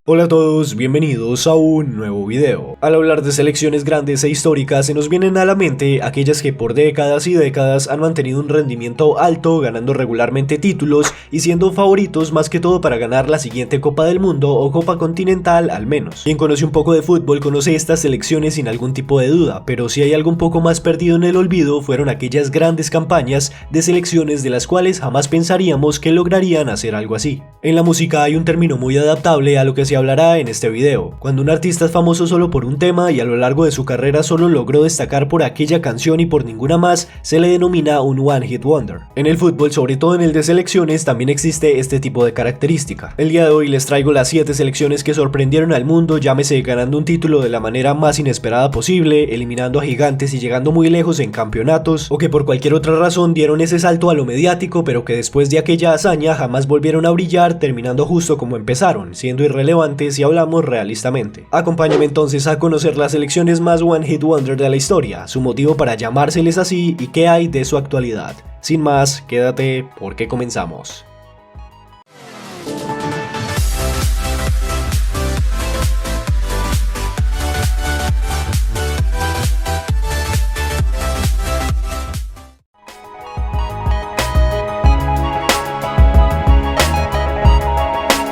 Hola a todos, bienvenidos a un nuevo video. Al hablar de selecciones grandes e históricas se nos vienen a la mente aquellas que por décadas y décadas han mantenido un rendimiento alto, ganando regularmente títulos y siendo favoritos más que todo para ganar la siguiente Copa del Mundo o Copa Continental al menos. Quien conoce un poco de fútbol conoce estas selecciones sin algún tipo de duda, pero si hay algo un poco más perdido en el olvido fueron aquellas grandes campañas de selecciones de las cuales jamás pensaríamos que lograrían hacer algo así. En la música hay un término muy adaptable a lo que se hablará en este video. Cuando un artista es famoso solo por un tema y a lo largo de su carrera solo logró destacar por aquella canción y por ninguna más, se le denomina un One Hit Wonder. En el fútbol, sobre todo en el de selecciones, también existe este tipo de característica. El día de hoy les traigo las 7 selecciones que sorprendieron al mundo, llámese ganando un título de la manera más inesperada posible, eliminando a gigantes y llegando muy lejos en campeonatos, o que por cualquier otra razón dieron ese salto a lo mediático, pero que después de aquella hazaña jamás volvieron a brillar, terminando justo como empezaron, siendo irrelevantes si hablamos realistamente. Acompáñame entonces a conocer las selecciones más One Hit Wonder de la historia, su motivo para llamárseles así y qué hay de su actualidad. Sin más, quédate porque comenzamos.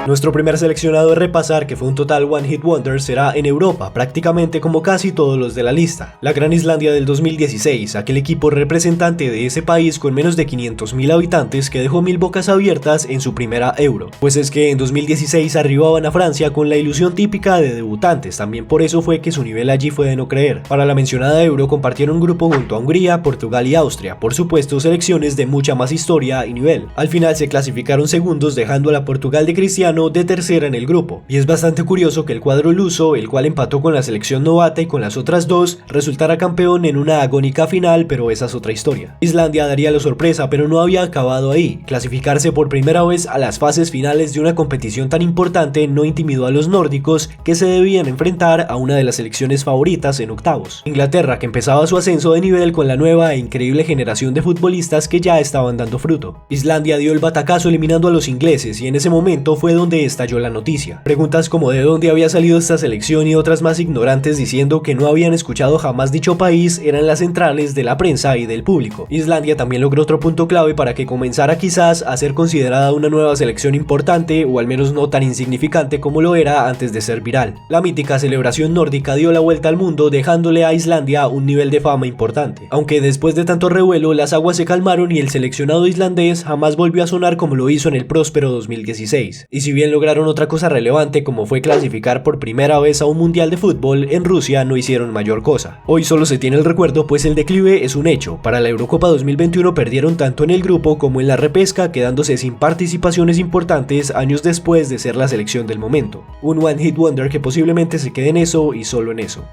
Nuestro primer seleccionado de repasar, que fue un total One Hit Wonder, será en Europa, prácticamente como casi todos los de la lista. La Gran Islandia del 2016, aquel equipo representante de ese país con menos de 500.000 habitantes que dejó mil bocas abiertas en su primera Euro. Pues es que en 2016 arribaban a Francia con la ilusión típica de debutantes, también por eso fue que su nivel allí fue de no creer. Para la mencionada Euro compartieron un grupo junto a Hungría, Portugal y Austria, por supuesto selecciones de mucha más historia y nivel. Al final se clasificaron segundos dejando a la Portugal de Cristiano de tercera en el grupo, y es bastante curioso que el cuadro luso, el cual empató con la selección novata y con las otras dos, resultara campeón en una agónica final, pero esa es otra historia. Islandia daría la sorpresa, pero no había acabado ahí. Clasificarse por primera vez a las fases finales de una competición tan importante no intimidó a los nórdicos, que se debían enfrentar a una de las selecciones favoritas en octavos. Inglaterra, que empezaba su ascenso de nivel con la nueva e increíble generación de futbolistas que ya estaban dando fruto. Islandia dio el batacazo eliminando a los ingleses, y en ese momento fue donde estalló la noticia. Preguntas como de dónde había salido esta selección y otras más ignorantes diciendo que no habían escuchado jamás dicho país eran las centrales de la prensa y del público. Islandia también logró otro punto clave para que comenzara quizás a ser considerada una nueva selección importante, o al menos no tan insignificante como lo era antes de ser viral. La mítica celebración nórdica dio la vuelta al mundo, dejándole a Islandia un nivel de fama importante. Aunque después de tanto revuelo las aguas se calmaron y el seleccionado islandés jamás volvió a sonar como lo hizo en el próspero 2016. Y si bien lograron otra cosa relevante como fue clasificar por primera vez a un mundial de fútbol, en Rusia no hicieron mayor cosa. Hoy solo se tiene el recuerdo, pues el declive es un hecho. Para la Eurocopa 2021 perdieron tanto en el grupo como en la repesca, quedándose sin participaciones importantes años después de ser la selección del momento. Un One Hit Wonder que posiblemente se quede en eso y solo en eso.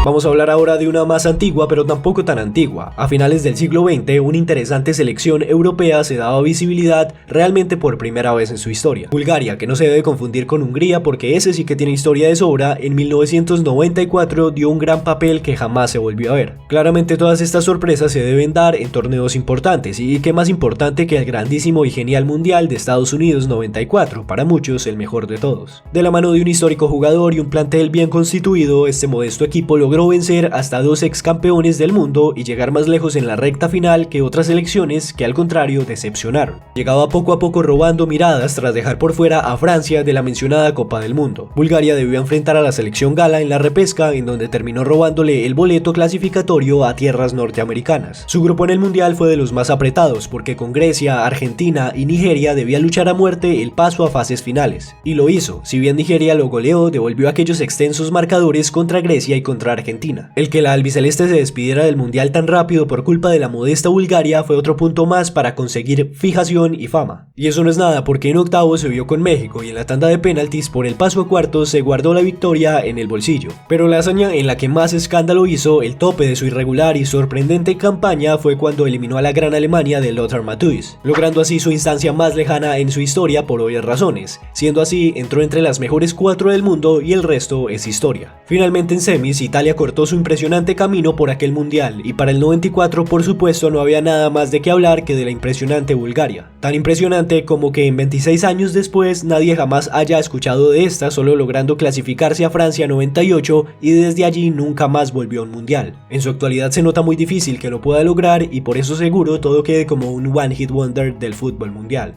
Vamos a hablar ahora de una más antigua, pero tampoco tan antigua. A finales del siglo XX, una interesante selección europea se daba visibilidad realmente por primera vez en su historia. Bulgaria, que no se debe confundir con Hungría porque ese sí que tiene historia de sobra, en 1994 dio un gran papel que jamás se volvió a ver. Claramente todas estas sorpresas se deben dar en torneos importantes, y qué más importante que el grandísimo y genial Mundial de Estados Unidos 94, para muchos el mejor de todos. De la mano de un histórico jugador y un plantel bien constituido, este modesto equipo logró vencer hasta 2 ex campeones del mundo y llegar más lejos en la recta final que otras selecciones que al contrario decepcionaron. Llegaba poco a poco robando miradas tras dejar por fuera a Francia de la mencionada Copa del Mundo. Bulgaria debió enfrentar a la selección gala en la repesca, en donde terminó robándole el boleto clasificatorio a tierras norteamericanas. Su grupo en el mundial fue de los más apretados, porque con Grecia, Argentina y Nigeria debía luchar a muerte el paso a fases finales. Y lo hizo, si bien Nigeria lo goleó, devolvió aquellos extensos marcadores contra Grecia y contra Argentina. El que la albiceleste se despidiera del mundial tan rápido por culpa de la modesta Bulgaria fue otro punto más para conseguir fijación y fama. Y eso no es nada, porque en octavos se vio con México y en la tanda de penaltis por el paso a cuartos se guardó la victoria en el bolsillo. Pero la hazaña en la que más escándalo hizo, el tope de su irregular y sorprendente campaña, fue cuando eliminó a la gran Alemania de Lothar Matthäus, logrando así su instancia más lejana en su historia por obvias razones. Siendo así, entró entre las mejores 4 del mundo y el resto es historia. Finalmente en semis, Italia Italia cortó su impresionante camino por aquel mundial, y para el 94 por supuesto no había nada más de qué hablar que de la impresionante Bulgaria. Tan impresionante como que en 26 años después nadie jamás haya escuchado de esta, solo logrando clasificarse a Francia 98 y desde allí nunca más volvió a un mundial. En su actualidad se nota muy difícil que lo pueda lograr y por eso seguro todo quede como un one hit wonder del fútbol mundial.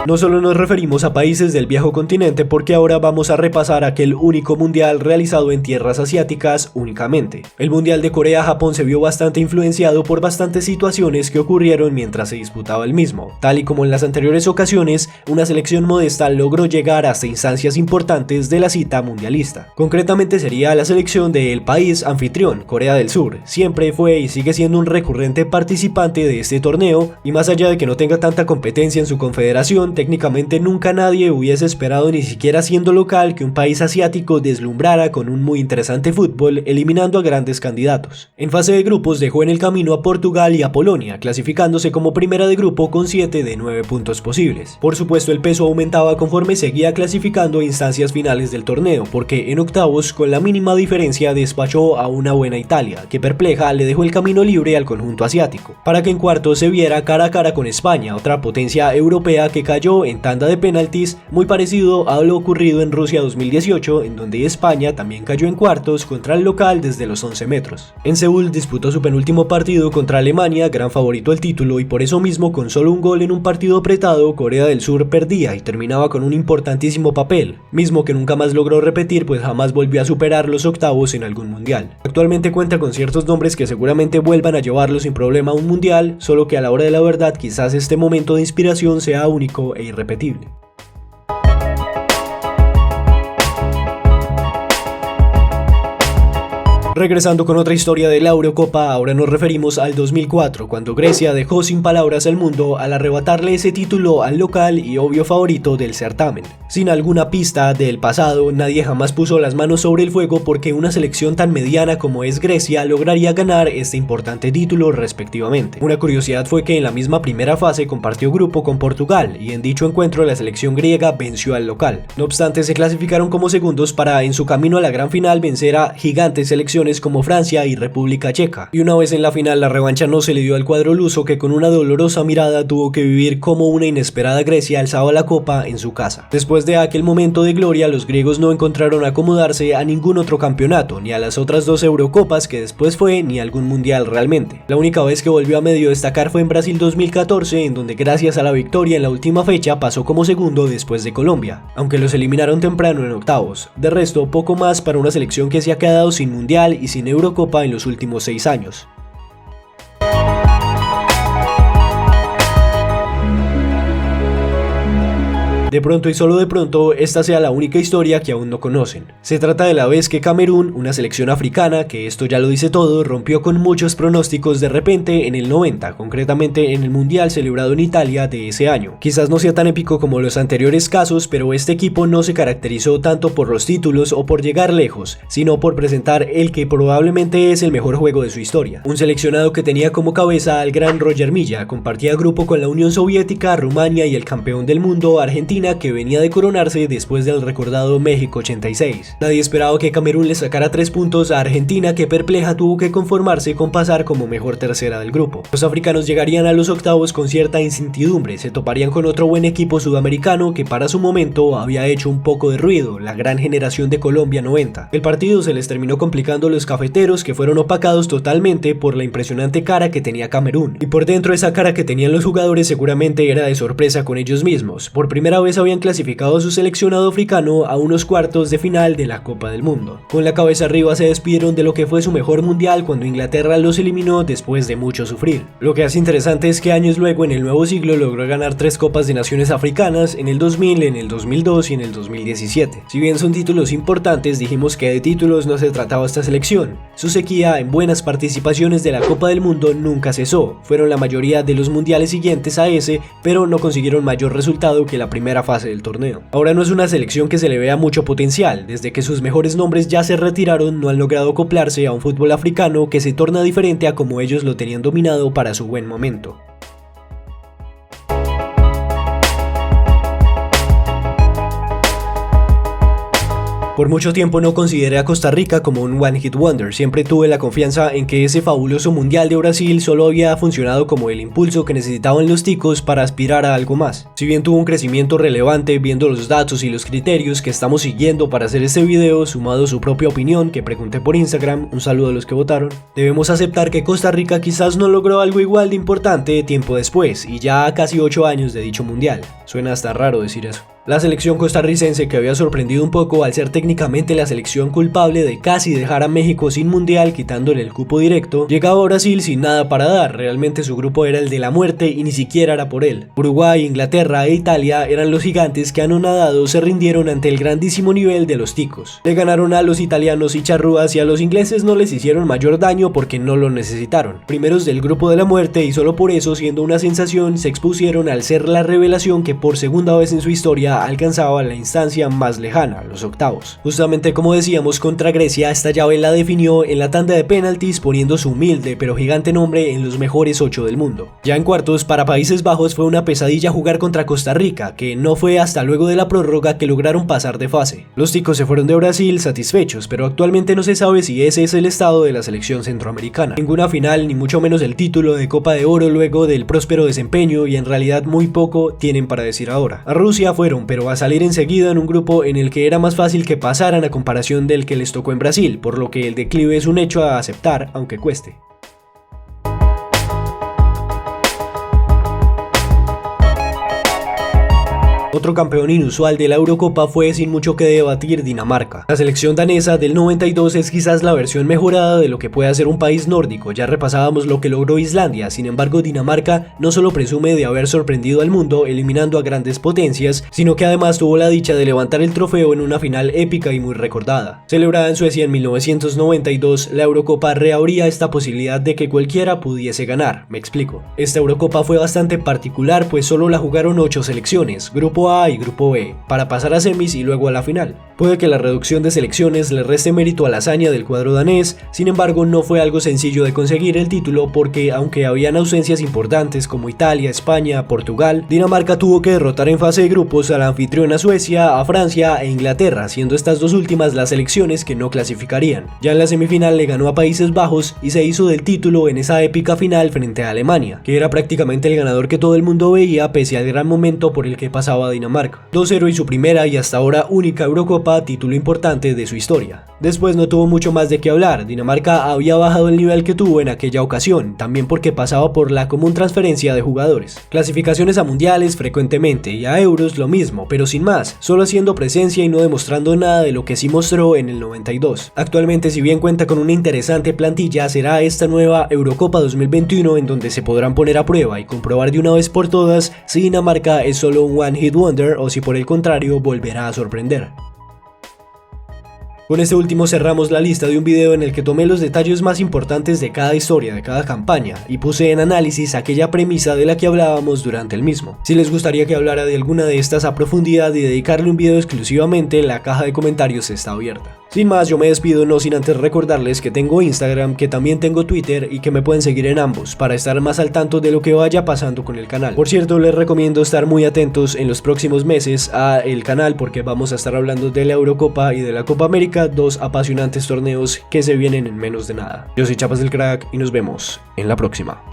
No solo nos referimos a países del viejo continente porque ahora vamos a repasar aquel único mundial realizado en tierras asiáticas únicamente. El mundial de Corea-Japón se vio bastante influenciado por bastantes situaciones que ocurrieron mientras se disputaba el mismo. Tal y como en las anteriores ocasiones, una selección modesta logró llegar hasta instancias importantes de la cita mundialista. Concretamente sería la selección del país anfitrión, Corea del Sur. Siempre fue y sigue siendo un recurrente participante de este torneo y más allá de que no tenga tanta competencia en su confederación, técnicamente nunca nadie hubiese esperado, ni siquiera siendo local, que un país asiático deslumbrara con un muy interesante fútbol, eliminando a grandes candidatos. En fase de grupos dejó en el camino a Portugal y a Polonia, clasificándose como primera de grupo con 7 de 9 puntos posibles. Por supuesto el peso aumentaba conforme seguía clasificando a instancias finales del torneo, porque en octavos con la mínima diferencia despachó a una buena Italia, que perpleja le dejó el camino libre al conjunto asiático, para que en cuartos se viera cara a cara con España, otra potencia europea que cayó en tanda de penaltis, muy parecido a lo ocurrido en Rusia 2018, en donde España también cayó en cuartos contra el local desde los 11 metros. En Seúl disputó su penúltimo partido contra Alemania, gran favorito al título, y por eso mismo con solo un gol en un partido apretado, Corea del Sur perdía y terminaba con un importantísimo papel, mismo que nunca más logró repetir pues jamás volvió a superar los octavos en algún mundial. Actualmente cuenta con ciertos nombres que seguramente vuelvan a llevarlo sin problema a un mundial, solo que a la hora de la verdad quizás este momento de inspiración sea único e irrepetible. Regresando con otra historia de la Eurocopa, ahora nos referimos al 2004, cuando Grecia dejó sin palabras al mundo al arrebatarle ese título al local y obvio favorito del certamen. Sin alguna pista del pasado, nadie jamás puso las manos sobre el fuego porque una selección tan mediana como es Grecia lograría ganar este importante título respectivamente. Una curiosidad fue que en la misma primera fase compartió grupo con Portugal y en dicho encuentro la selección griega venció al local. No obstante, se clasificaron como segundos para en su camino a la gran final vencer a gigantes selecciones como Francia y República Checa, y una vez en la final la revancha no se le dio al cuadro luso, que con una dolorosa mirada tuvo que vivir como una inesperada Grecia alzaba la copa en su casa. Después de aquel momento de gloria, los griegos no encontraron acomodarse a ningún otro campeonato, ni a las otras 2 Eurocopas que después fue, ni a algún mundial realmente. La única vez que volvió a medio destacar fue en Brasil 2014, en donde gracias a la victoria en la última fecha pasó como segundo después de Colombia, aunque los eliminaron temprano en octavos. De resto, poco más para una selección que se ha quedado sin mundial y sin Eurocopa en los últimos 6 años. De pronto y solo de pronto, esta sea la única historia que aún no conocen. Se trata de la vez que Camerún, una selección africana, que esto ya lo dice todo, rompió con muchos pronósticos de repente en el 90, concretamente en el mundial celebrado en Italia de ese año. Quizás no sea tan épico como los anteriores casos, pero este equipo no se caracterizó tanto por los títulos o por llegar lejos, sino por presentar el que probablemente es el mejor juego de su historia. Un seleccionado que tenía como cabeza al gran Roger Milla, compartía grupo con la Unión Soviética, Rumania y el campeón del mundo, Argentina, que venía de coronarse después del recordado México 86. Nadie esperaba que Camerún le sacara 3 puntos a Argentina, que perpleja tuvo que conformarse con pasar como mejor tercera del grupo. Los africanos llegarían a los octavos con cierta incertidumbre, se toparían con otro buen equipo sudamericano que para su momento había hecho un poco de ruido, la gran generación de Colombia 90. El partido se les terminó complicando a los cafeteros, que fueron opacados totalmente por la impresionante cara que tenía Camerún, y por dentro esa cara que tenían los jugadores seguramente era de sorpresa con ellos mismos. Por primera vez habían clasificado a su seleccionado africano a unos cuartos de final de la Copa del Mundo. Con la cabeza arriba se despidieron de lo que fue su mejor mundial cuando Inglaterra los eliminó después de mucho sufrir. Lo que hace interesante es que años luego, en el nuevo siglo, logró ganar 3 Copas de Naciones africanas, en el 2000, en el 2002 y en el 2017. Si bien son títulos importantes, dijimos que de títulos no se trataba esta selección. Su sequía en buenas participaciones de la Copa del Mundo nunca cesó. Fueron la mayoría de los mundiales siguientes a ese, pero no consiguieron mayor resultado que la primera fase del torneo. Ahora no es una selección que se le vea mucho potencial. Desde que sus mejores nombres ya se retiraron, no han logrado acoplarse a un fútbol africano que se torna diferente a como ellos lo tenían dominado para su buen momento. Por mucho tiempo no consideré a Costa Rica como un One Hit Wonder, siempre tuve la confianza en que ese fabuloso Mundial de Brasil solo había funcionado como el impulso que necesitaban los ticos para aspirar a algo más. Si bien tuvo un crecimiento relevante viendo los datos y los criterios que estamos siguiendo para hacer este video, sumado a su propia opinión que pregunté por Instagram, un saludo a los que votaron, debemos aceptar que Costa Rica quizás no logró algo igual de importante tiempo después, y ya a casi 8 años de dicho Mundial. Suena hasta raro decir eso. La selección costarricense, que había sorprendido un poco al ser técnicamente la selección culpable de casi dejar a México sin mundial quitándole el cupo directo, llegaba a Brasil sin nada para dar. Realmente su grupo era el de la muerte y ni siquiera era por él. Uruguay, Inglaterra e Italia eran los gigantes que anonadados se rindieron ante el grandísimo nivel de los ticos. Le ganaron a los italianos y charrúas, y a los ingleses no les hicieron mayor daño porque no lo necesitaron. Primeros del grupo de la muerte, y solo por eso, siendo una sensación, se expusieron al ser la revelación que por segunda vez en su historia alcanzaba la instancia más lejana, los octavos. Justamente como decíamos contra Grecia, esta llave la definió en la tanda de penaltis, poniendo su humilde pero gigante nombre en los mejores 8 del mundo. Ya en cuartos, para Países Bajos fue una pesadilla jugar contra Costa Rica, que no fue hasta luego de la prórroga que lograron pasar de fase. Los ticos se fueron de Brasil satisfechos, pero actualmente no se sabe si ese es el estado de la selección centroamericana. Ninguna final, ni mucho menos el título de Copa de Oro luego del próspero desempeño, y en realidad muy poco tienen para decir ahora. A Rusia fueron, pero a salir enseguida en un grupo en el que era más fácil que pasaran a comparación del que les tocó en Brasil, por lo que el declive es un hecho a aceptar, aunque cueste. Otro campeón inusual de la Eurocopa fue sin mucho que debatir Dinamarca. La selección danesa del 92 es quizás la versión mejorada de lo que puede hacer un país nórdico. Ya repasábamos lo que logró Islandia. Sin embargo, Dinamarca no solo presume de haber sorprendido al mundo eliminando a grandes potencias, sino que además tuvo la dicha de levantar el trofeo en una final épica y muy recordada. Celebrada en Suecia en 1992, la Eurocopa reabría esta posibilidad de que cualquiera pudiese ganar. Me explico. Esta Eurocopa fue bastante particular, pues solo la jugaron 8 selecciones, grupo A y grupo B, para pasar a semis y luego a la final. Puede que la reducción de selecciones le reste mérito a la hazaña del cuadro danés, sin embargo no fue algo sencillo de conseguir el título porque, aunque habían ausencias importantes como Italia, España, Portugal, Dinamarca tuvo que derrotar en fase de grupos a la anfitriona Suecia, a Francia e Inglaterra, siendo estas dos últimas las selecciones que no clasificarían. Ya en la semifinal le ganó a Países Bajos y se hizo del título en esa épica final frente a Alemania, que era prácticamente el ganador que todo el mundo veía pese al gran momento por el que pasaba Dinamarca. 2-0 y su primera y hasta ahora única Eurocopa, título importante de su historia. Después no tuvo mucho más de qué hablar. Dinamarca había bajado el nivel que tuvo en aquella ocasión, también porque pasaba por la común transferencia de jugadores. Clasificaciones a mundiales frecuentemente y a euros lo mismo, pero sin más, solo haciendo presencia y no demostrando nada de lo que sí mostró en el 92. Actualmente, si bien cuenta con una interesante plantilla, será esta nueva Eurocopa 2021 en donde se podrán poner a prueba y comprobar de una vez por todas si Dinamarca es solo un One Hit Wonder o si por el contrario volverá a sorprender. Con este último cerramos la lista de un video en el que tomé los detalles más importantes de cada historia, de cada campaña, y puse en análisis aquella premisa de la que hablábamos durante el mismo. Si les gustaría que hablara de alguna de estas a profundidad y dedicarle un video exclusivamente, la caja de comentarios está abierta. Sin más, yo me despido, no sin antes recordarles que tengo Instagram, que también tengo Twitter y que me pueden seguir en ambos para estar más al tanto de lo que vaya pasando con el canal. Por cierto, les recomiendo estar muy atentos en los próximos meses a el canal porque vamos a estar hablando de la Eurocopa y de la Copa América, dos apasionantes torneos que se vienen en menos de nada. Yo soy Chapas del Crack y nos vemos en la próxima.